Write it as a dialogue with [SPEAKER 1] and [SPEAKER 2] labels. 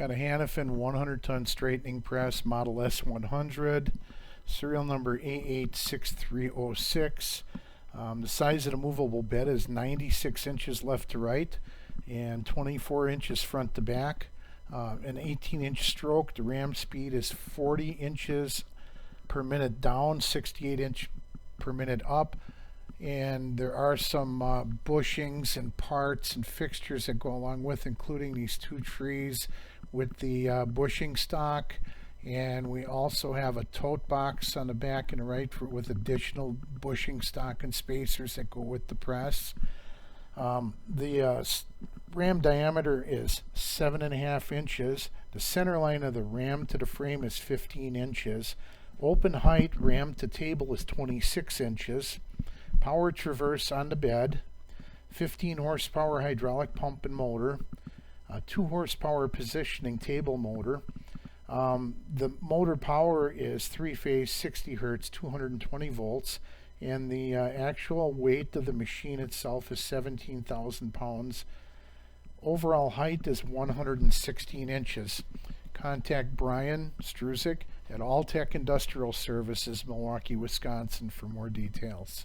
[SPEAKER 1] Got a Hannifin 100-ton straightening press, model S-100, serial number A86306. The size of the movable bed is 96 inches left to right and 24 inches front to back. An 18-inch stroke. The ram speed is 40 inches per minute down, 68 inch per minute up. And there are some bushings and parts and fixtures that go along with, including these two trees with the bushing stock. And we also have a tote box on the back and the right with additional bushing stock and spacers that go with the press. The ram diameter is 7.5 inches. The center line of the ram to the frame is 15 inches. Open height ram to table is 26 inches. Power traverse on the bed, 15 horsepower hydraulic pump and motor, 2 horsepower positioning table motor. The motor power is 3-phase 60 hertz 220 volts, and the actual weight of the machine itself is 17,000 pounds. Overall height is 116 inches. Contact Brian Struzik at Alltech Industrial Services, Milwaukee, Wisconsin for more details.